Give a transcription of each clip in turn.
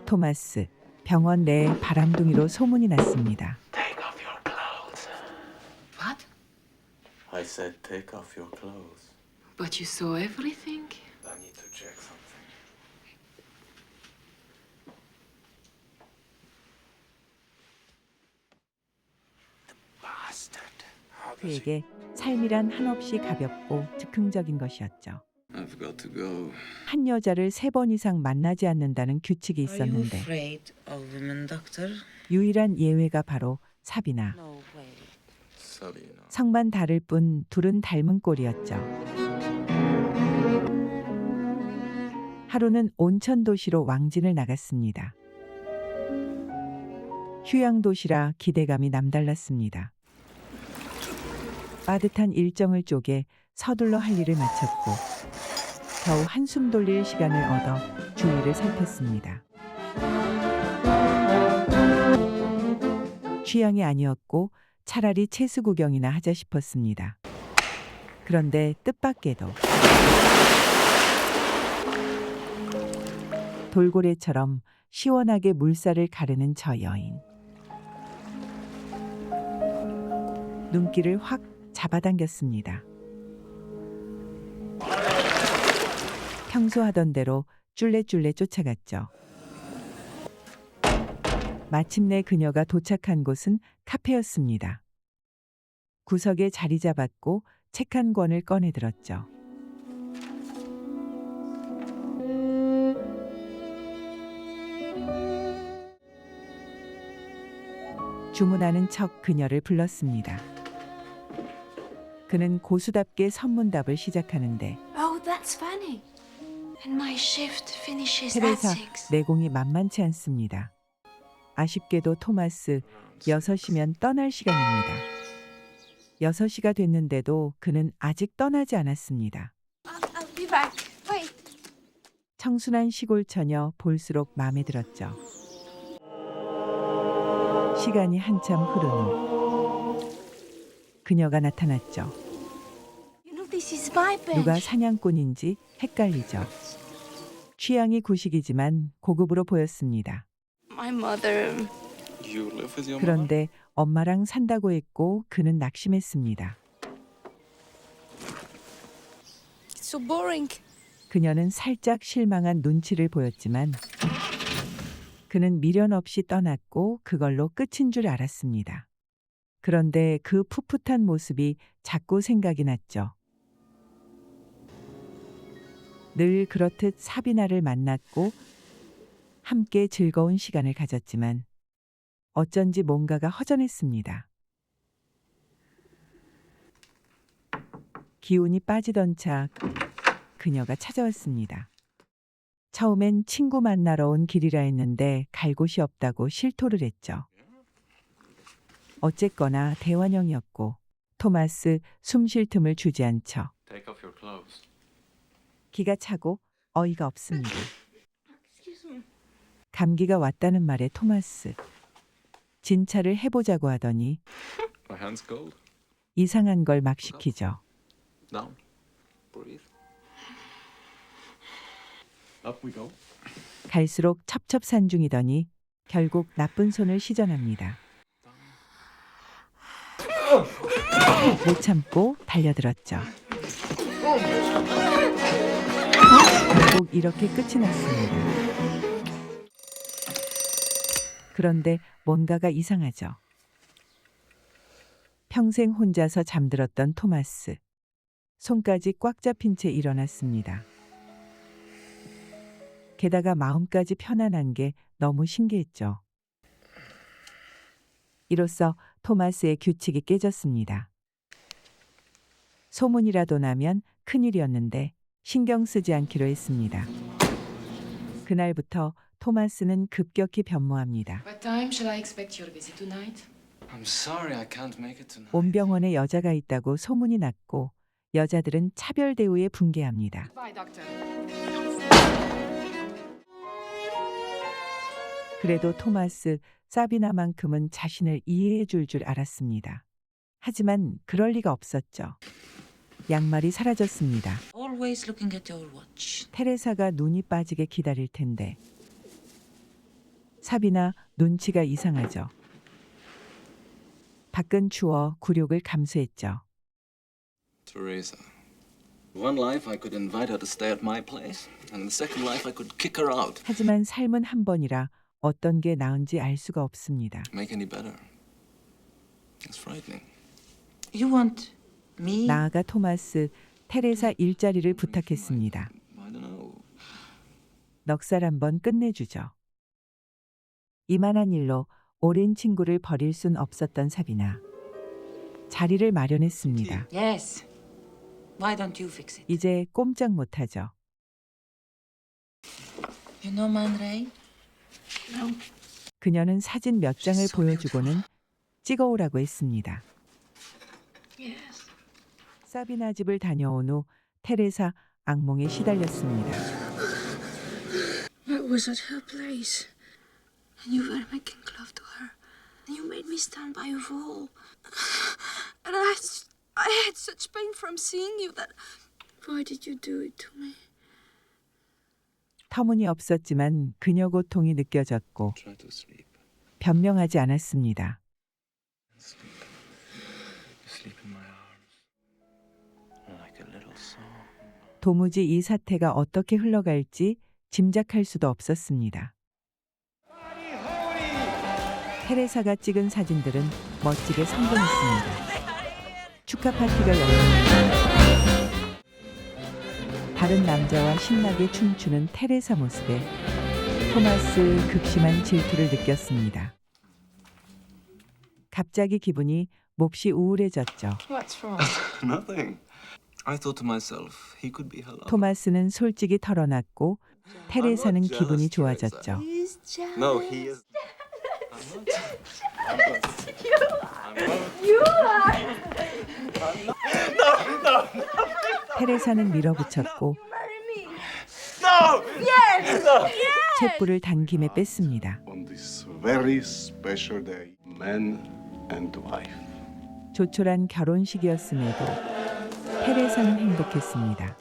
토마스, 병원 내 바람둥이로 소문이 났습니다. Take off your clothes. What? I said take off your clothes. But you saw everything. I need to check something. The bastard. How does he... 그에게 삶이란 한없이 가볍고 즉흥적인 것이었죠. I've got to go. 한 여자를 3번 이상 만나지 않는다는 규칙이 Are you 있었는데 afraid of women, doctor? 유일한 예외가 바로 사비나. No way. Sabina. 성만 다를 뿐 둘은 닮은 꼴이었죠. 하루는 온천 도시로 왕진을 나갔습니다. 휴양 도시라 기대감이 남달랐습니다. 빠듯한 일정을 쪼개 서둘러 할 일을 마쳤고 겨우 한숨 돌릴 시간을 얻어 주위를 살폈습니다. 취향이 아니었고 차라리 채수 구경이나 하자 싶었습니다. 그런데 뜻밖에도 돌고래처럼 시원하게 물살을 가르는 저 여인. 눈길을 확 잡아당겼습니다. 평소 하던 대로 쫄래쫄래 쫓아갔죠. 마침내 그녀가 도착한 곳은 카페였습니다. 구석에 자리 잡았고 책 한 권을 꺼내 들었죠. 주문하는 척 그녀를 불렀습니다. 그는 고수답게 선문답을 시작하는데 Oh, that's funny. And my shift finishes at 테레사 6. 내공이 만만치 않습니다. 아쉽게도 토마스 6시면 떠날 시간입니다. 6시가 됐는데도 그는 아직 떠나지 않았습니다. I'll be back. Wait. 청순한 시골 처녀 볼수록 마음에 들었죠. 시간이 한참 흐른 후 그녀가 나타났죠. You know this is my bench. 누가 사냥꾼인지 헷갈리죠. 취향이 구식이지만 고급으로 보였습니다. My mother. You live with your 그런데 엄마랑 산다고 했고 그는 낙심했습니다. It's so boring. 그녀는 살짝 실망한 눈치를 보였지만 그는 미련 없이 떠났고 그걸로 끝인 줄 알았습니다. 그런데 그 풋풋한 모습이 자꾸 생각이 났죠. 늘 그렇듯 사비나를 만났고 함께 즐거운 시간을 가졌지만 어쩐지 뭔가가 허전했습니다. 기운이 빠지던 차 그녀가 찾아왔습니다. 처음엔 친구 만나러 온 길이라 했는데 갈 곳이 없다고 실토를 했죠. 어쨌거나 대환영이었고 토마스 숨 쉴 틈을 주지 않죠. Take off your clothes. 기가 차고 어이가 없습니다. Excuse me. 감기가 왔다는 말에 토마스 진찰을 해보자고 하더니 My hand's cold. 이상한 걸 막 시키죠. Down. Breathe. Up we go. 갈수록 첩첩산중이더니 결국 나쁜 손을 시전합니다. 못 참고 달려들었죠. 결국 이렇게 끝이 났습니다. 그런데 뭔가가 이상하죠. 평생 혼자서 잠들었던 토마스. 손까지 꽉 잡힌 채 일어났습니다. 게다가 마음까지 편안한 게 너무 신기했죠. 이로써 토마스의 규칙이 깨졌습니다. 소문이라도 나면 큰일이었는데 신경 쓰지 않기로 했습니다. 그날부터 토마스는 급격히 변모합니다. What time shall I expect your visit tonight? I'm sorry I can't make it tonight. 온 병원에 여자가 있다고 소문이 났고 여자들은 차별 대우에 분개합니다. Bye, doctor. 그래도 토마스 사비나만큼은 자신을 이해해 줄 알았습니다. 하지만 그럴 리가 없었죠. 양말이 사라졌습니다. All always looking at your watch. 테레사가 눈이 빠지게 기다릴 텐데. 사비나 눈치가 이상하죠. 밖은 추워 굴욕을 감수했죠. Teresa. One life I could invite her to stay at my place, and the second life I could kick her out. 하지만 삶은 한 번이라 어떤 게 나은지 알 수가 없습니다. Make any better. It's frightening. You want me? 나아가 토마스 테레사 일자리를 부탁했습니다. I don't know. 넉살 한번 끝내주죠. 이만한 일로 오랜 친구를 버릴 순 없었던 사비나. 자리를 마련했습니다. Yes. Why don't you fix it? 이제 꼼짝 못하죠. You know Man Ray? 그녀는 사진 몇 장을 보여주고는 찍어오라고 했습니다. Yes. 사비나 집을 다녀온 후 테레사 악몽에 시달렸습니다. I was at her place, and you were making love to her, and you made me stand by your wall, and I had such pain from seeing you that. Why did you do it to me? 터무니없었지만 그녀 고통이 느껴졌고 Try to sleep. 변명하지 않았습니다. Sleep. Sleep in my arms. Like a little song. 도무지 이 사태가 어떻게 흘러갈지 짐작할 수도 없었습니다. 테레사가 찍은 사진들은 멋지게 성공했습니다. 축하 파티가 열렸는데 다른 남자와 신나게 춤추는 테레사 모습에 토마스 극심한 질투를 느꼈습니다. 갑자기 기분이 몹시 우울해졌죠. What's wrong? Nothing. I thought to myself, he could be her lover. 토마스는 솔직히 털어놨고 테레사는 jealous, 기분이 Teresa. 좋아졌죠. He's jealous. No, he is. 테레사는 밀어붙였고 촛불을 단김에 뺐습니다. On this very special day, man and wife. 조촐한 결혼식이었음에도 테레사는 행복했습니다.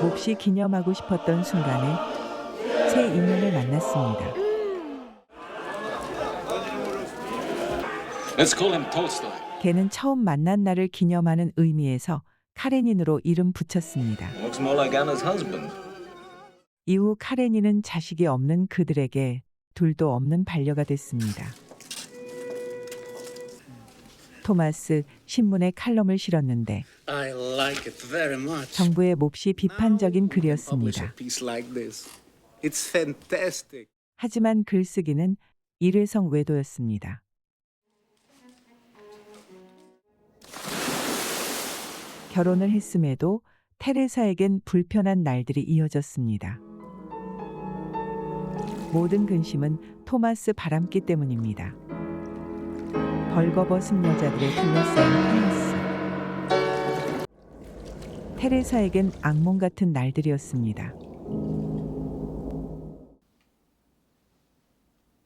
몹시 기념하고 싶었던 순간에 새 인연을 만났습니다. Let's call him Tolstoy. 걔는 처음 만난 날을 기념하는 의미에서 카레닌으로 이름 붙였습니다. Looks more like Anna's husband. 이후 카레닌은 자식이 없는 그들에게 둘도 없는 반려가 됐습니다. 토마스 신문에 칼럼을 실었는데 I like it very much. 정부의 몹시 비판적인 Publish 글이었습니다. a piece like this. It's fantastic. 하지만 글쓰기는 일회성 외도였습니다. 결혼을 했음에도 테레사에겐 불편한 날들이 이어졌습니다. 모든 근심은 토마스 바람기 때문입니다. 벌거벗은 여자들의 둘러싸인 팰리스. 테레사에겐 악몽 같은 날들이었습니다.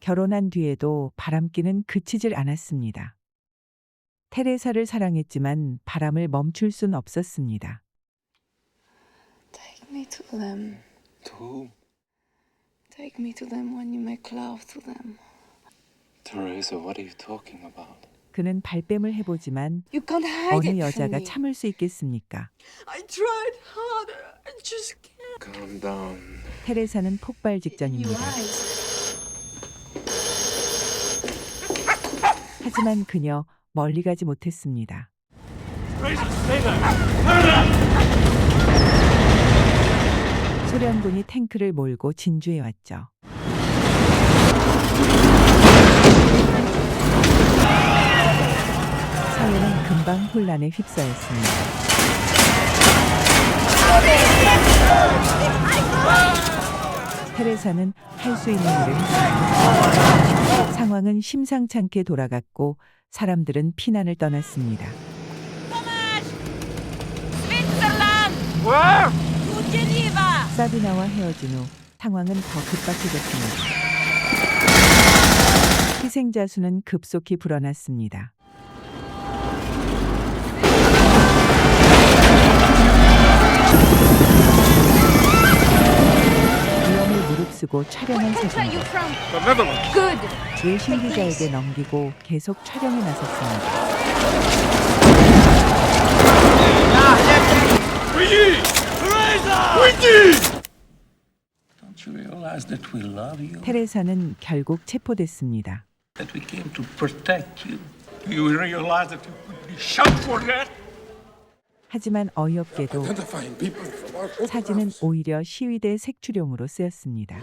결혼한 뒤에도 바람기는 그치질 않았습니다. 테레사를 사랑했지만 바람을 멈출 순 없었습니다. Take me to them. To whom? Take me to them when you make love to them. Teresa, what are you talking about? 그는 발뺌을 해보지만 You can't hide 어느 it from 여자가 me. 참을 수 있겠습니까? I tried harder. I just can't. Calm down. 테레사는 폭발 You 직전입니다. lies. 하지만 그녀 멀리 가지 못했습니다. 소련군이 탱크를 몰고 진주해 왔죠. 사회는 금방 혼란에 휩싸였습니다. 테레사는 할 수 있는 일을 했습니다. 상황은 심상찮게 돌아갔고 사람들은 피난을 떠났습니다. 사비나와 헤어진 후 상황은 더 급박해졌습니다. 희생자 수는 급속히 불어났습니다. 쓰고 촬영한 Where you 사진들 from? Good. 외신 기자에게 넘기고 계속 촬영에 나섰습니다. Don't you realize that we love you? 테레사는 결국 체포됐습니다. That we came to protect you? Do you realize that you could be shot for that? 하지만 어이없게도 사진은 오히려 시위대 색출용으로 쓰였습니다.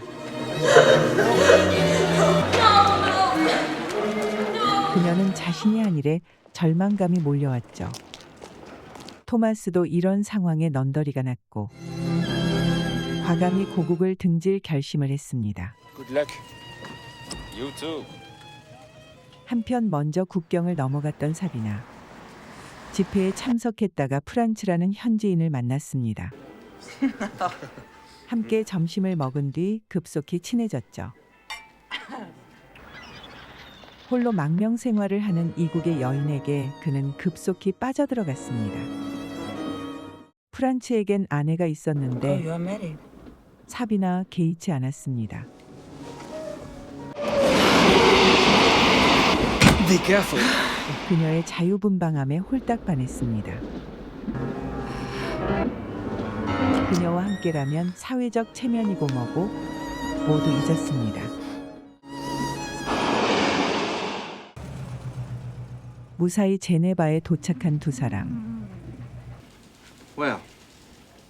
그녀는 자신이 한 일에 절망감이 몰려왔죠. 토마스도 이런 상황에 넌더리가 났고 과감히 고국을 등질 결심을 했습니다. Good luck. You too. 한편 먼저 국경을 넘어갔던 사비나 집회에 참석했다가 프란츠라는 현지인을 만났습니다. 함께 점심을 먹은 뒤 급속히 친해졌죠. 홀로 망명 생활을 하는 이국의 여인에게 그는 급속히 빠져들어갔습니다. 프란츠에겐 아내가 Oh, 있었는데 you are married. 사비나 개의치 않았습니다. Be careful. 그녀의 자유분방함에 홀딱 반했습니다. 그녀와 함께라면 사회적 체면이고 뭐고 모두 잊었습니다. 무사히 제네바에 도착한 두 사람. Well,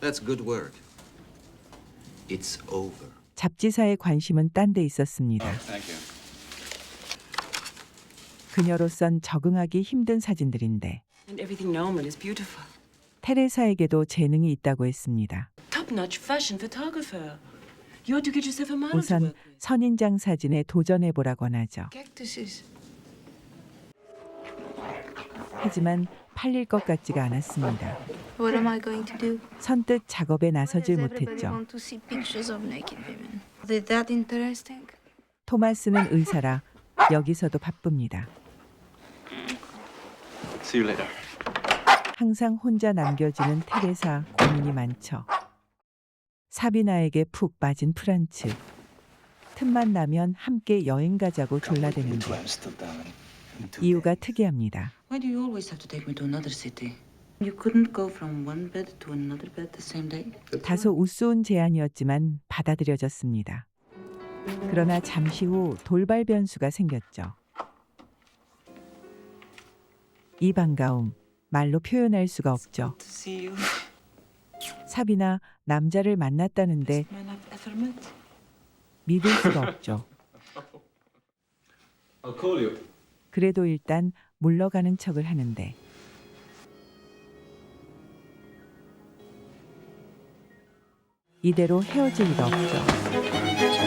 that's good work. It's over. 잡지사의 관심은 딴 데 있었습니다. Thank you. 그녀로선 적응하기 힘든 사진들인데 And everything Norman is beautiful. 테레사에게도 재능이 있다고 했습니다. Top-notch fashion photographer. You ought to get yourself a model to 우선 work with. 선인장 사진에 도전해보라 권하죠. Cactuses. 하지만 팔릴 것 같지가 않았습니다. What am I going to do? 선뜻 작업에 Why 나서질 does everybody 못했죠. want to see pictures of naked women? Is it that interesting? 토마스는 의사라 여기서도 바쁩니다. See you later. 항상 혼자 남겨지는 테레사 고민이 많죠. 사비나에게 푹 빠진 프란츠. 틈만 나면 함께 여행 가자고 졸라대는데 이유가 특이합니다. Why do you always have to take me to another city? You couldn't go from one bed to another bed the same day? 다소 우스운 제안이었지만 받아들여졌습니다. 그러나 잠시 후 돌발 변수가 생겼죠. 이 반가움 말로 표현할 수가 없죠. To see you. 사비나 남자를 만났다는데 Man I've ever met. 믿을 수가 없죠. I'll call you. 그래도 일단 물러가는 척을 하는데 이대로 헤어질 리가 없죠.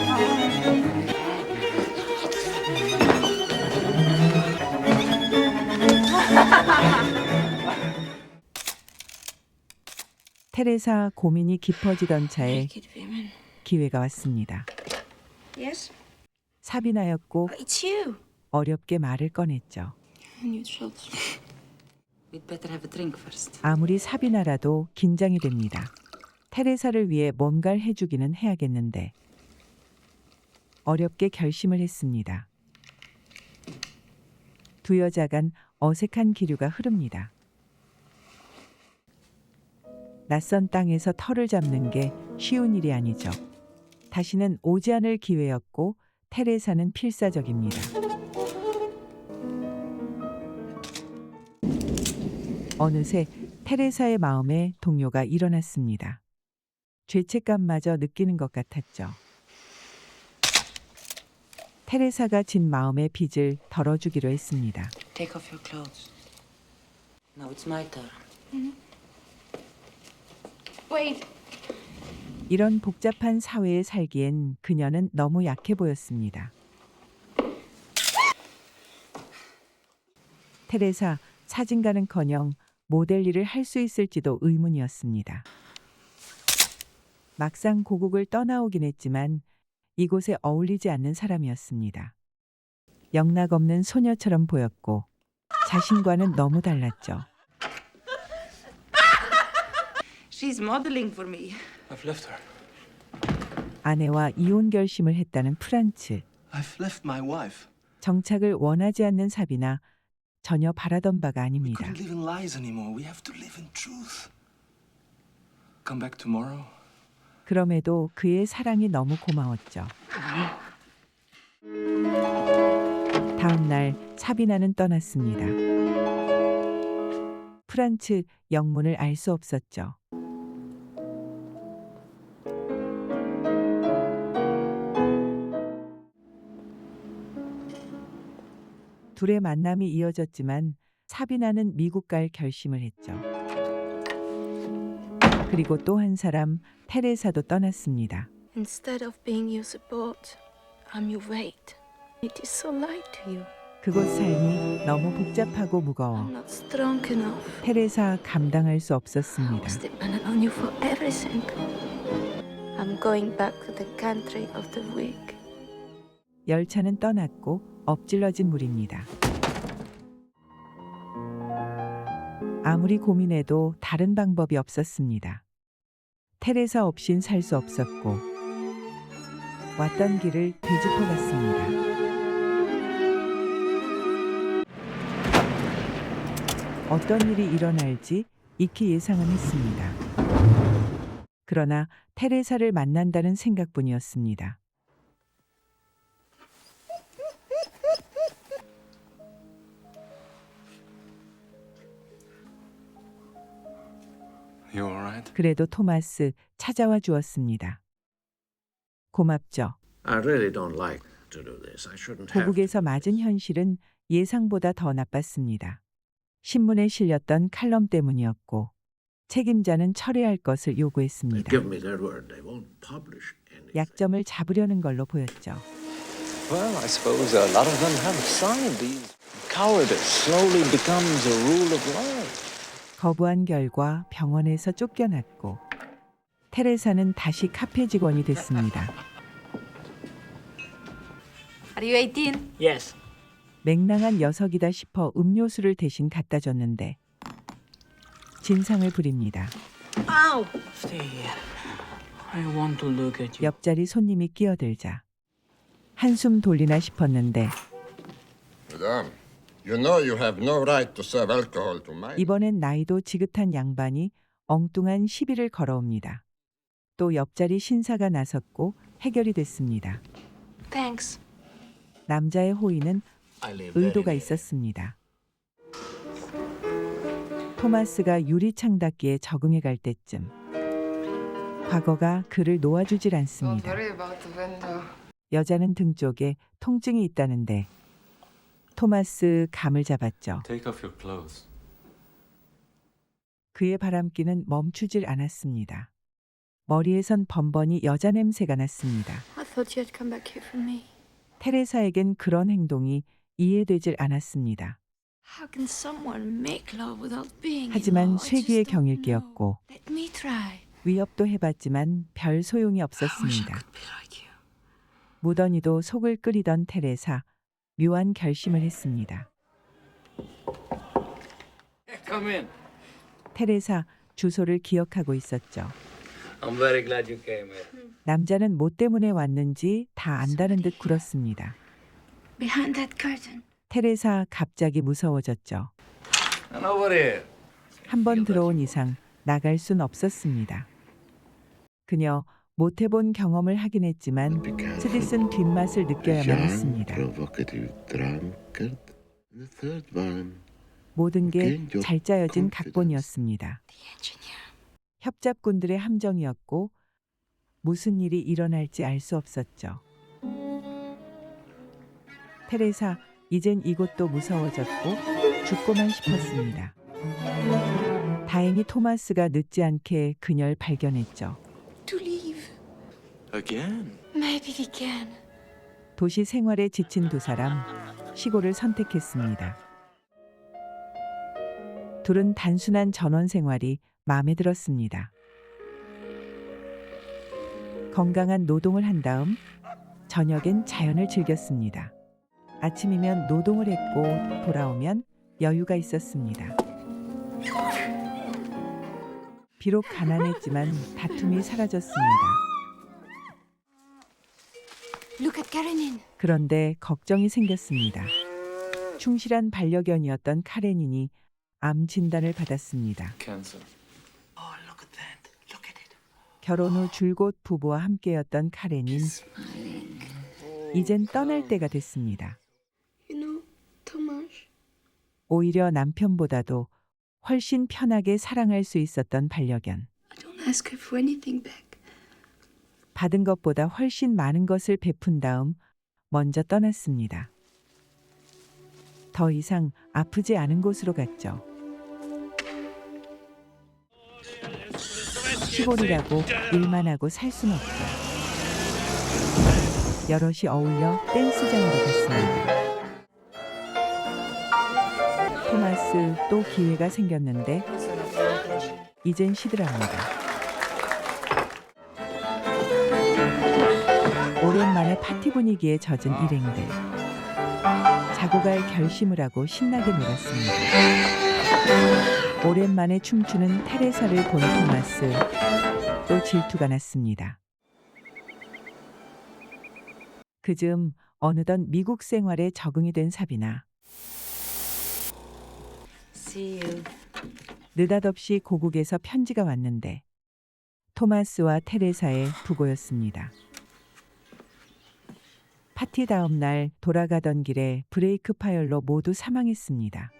테레사 고민이 깊어지던 차에 Naked women. 기회가 왔습니다. Yes? 사비나였고 It's you. 어렵게 말을 꺼냈죠. And you shot. We'd better have a drink first. 아무리 사비나라도 긴장이 됩니다. 테레사를 위해 뭔가를 해주기는 해야겠는데 어렵게 결심을 했습니다. 두 여자 간 어색한 기류가 흐릅니다. 낯선 땅에서 털을 잡는 게 쉬운 일이 아니죠. 다시는 오지 않을 기회였고 테레사는 필사적입니다. 어느새 테레사의 마음에 동요가 일어났습니다. 죄책감마저 느끼는 것 같았죠. 테레사가 진 마음의 빚을 덜어주기로 했습니다. Take off your clothes. Now it's my turn. Wait. 이런 복잡한 사회에 살기엔 그녀는 너무 약해 보였습니다. 테레사, 사진가는커녕 모델 일을 할 수 있을지도 의문이었습니다. 막상 고국을 떠나오긴 했지만 이곳에 어울리지 않는 사람이었습니다. 영락없는 소녀처럼 보였고 자신과는 너무 달랐죠. She's modeling for me. I've left her. 아내와 이혼 결심을 했다는 프란츠. I've left my wife. 정착을 원하지 않는 사비나 전혀 바라던 바가 We 아닙니다. couldn't live in lies anymore. We have to live in truth. Come back tomorrow. 그럼에도 그의 사랑이 너무 고마웠죠. 다음 날 사비나는 떠났습니다. 프란츠 영문을 알 수 없었죠. 둘의 만남이 이어졌지만 사비나는 미국 갈 결심을 했죠. 그리고 또 한 사람 테레사도 떠났습니다. Instead of being your support, I'm your weight. It is so light to you. 그곳 삶이 너무 복잡하고 무거워 I'm not strong enough. 테레사 감당할 수 I 없었습니다. was dependent on you for everything. I'm going back to the country of the weak. 열차는 떠났고 엎질러진 물입니다. 아무리 고민해도 다른 방법이 없었습니다. 테레사 없인 살 수 없었고 왔던 길을 되짚어 갔습니다. 어떤 일이 일어날지 익히 예상은 했습니다. 그러나 테레사를 만난다는 생각뿐이었습니다. You all right? 그래도 토마스 찾아와 주었습니다. 고맙죠. I really don't like to do this. I shouldn't have. 고국에서 맞은 현실은 예상보다 더 나빴습니다. 신문에 실렸던 칼럼 때문이었고 책임자는 철회할 것을 요구했습니다. Give me their word. They won't publish anything. 약점을 잡으려는 걸로 보였죠. Well, I suppose a lot of them have signed these. Cowardice slowly becomes a rule of life. 거부한 결과 병원에서 쫓겨났고 테레사는 다시 카페 직원이 됐습니다. Are you 18? Yes. 맹랑한 녀석이다 싶어 음료수를 대신 갖다 줬는데 진상을 부립니다. Ow! Stay here. I want to look at you. 옆자리 손님이 끼어들자 한숨 돌리나 싶었는데 Madame, you know you have no right to serve alcohol to minors. 이번엔 나이도 지긋한 양반이 엉뚱한 시비를 걸어옵니다. 또 옆자리 신사가 나섰고 해결이 됐습니다. Thanks. 남자의 호의는 I live very 의도가 near. 있었습니다. 토마스가 유리창 닫기에 적응해 갈 때쯤 과거가 그를 놓아주질 않습니다. 여자는 등 쪽에 통증이 있다는데 토마스 감을 잡았죠. Take off your clothes. 그의 바람기는 멈추질 않았습니다. 머리에선 번번이 여자 냄새가 났습니다. I thought you had come back here for me. 테레사에겐 그런 행동이 이해되질 않았습니다. How can someone make love without being 하지만 in love? I 쇠기의 just don't know. 경일기였고 Let me try. 위협도 해봤지만 별 소용이 I wish I 없었습니다. could be like you. 무던히도 속을 끓이던 테레사 묘한 결심을 했습니다. Come in. 테레사 주소를 기억하고 있었죠. I'm very glad you came here. 남자는 뭐 때문에 왔는지 다 안다는 듯 굴었습니다. Behind that curtain. 테레사 갑자기 무서워졌죠. And over here. 한 번 들어온 이상 나갈 순 없었습니다. 그녀 못 해본 경험을 하긴 했지만 스디슨 뒷맛을 느껴야만 했습니다. Provocative drunkard. The third one. 모든 게 잘 짜여진 각본이었습니다. The engineer. 협잡꾼들의 함정이었고 무슨 일이 일어날지 알 수 없었죠. 테레사, 이젠 이곳도 무서워졌고 죽고만 싶었습니다. 다행히 토마스가 늦지 않게 그녀를 발견했죠. To leave. Again? Maybe we can. 도시 생활에 지친 두 사람, 시골을 선택했습니다. 둘은 단순한 전원 생활이 마음에 들었습니다. 건강한 노동을 한 다음 저녁엔 자연을 즐겼습니다. 아침이면 노동을 했고 돌아오면 여유가 있었습니다. 비록 가난했지만 다툼이 사라졌습니다. Look at Karenin. 그런데 걱정이 생겼습니다. 충실한 반려견이었던 카레닌이 암 진단을 받았습니다. Cancer. 결혼 후 줄곧 부부와 함께였던 카레닌. 이젠 떠날 때가 됐습니다. You know, Thomas. 오히려 남편보다도 훨씬 편하게 사랑할 수 있었던 반려견. I don't ask her for anything back. 받은 것보다 훨씬 많은 것을 베푼 다음 먼저 떠났습니다. 더 이상 아프지 않은 곳으로 갔죠. 시골이라고 일만 하고 살 순 없죠. 여럿이 어울려 댄스장으로 갔습니다. 토마스 또 기회가 생겼는데 이젠 시들합니다. 오랜만에 파티 분위기에 젖은 일행들. 자고 갈 결심을 하고 신나게 놀았습니다. 오랜만에 춤추는 테레사를 본 토마스. 또 질투가 났습니다. 그즈음 어느덧 미국 생활에 적응이 된 사비나. See you. 느닷없이 고국에서 편지가 왔는데 토마스와 테레사의 부고였습니다. 파티 다음 날 돌아가던 길에 브레이크 파열로 모두 사망했습니다.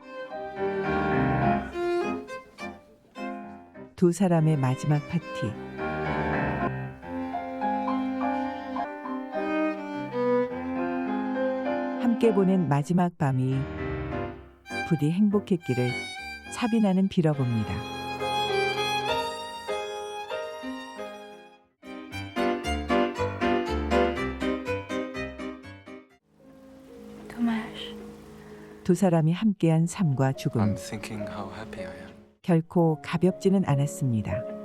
두 사람의 마지막 파티. 함께 보낸 마지막 밤이 부디 행복했기를 사비나는 빌어봅니다. Thomas. 두 사람이 함께한 삶과 죽음. I'm thinking how happy I am. 결코 가볍지는 않았습니다.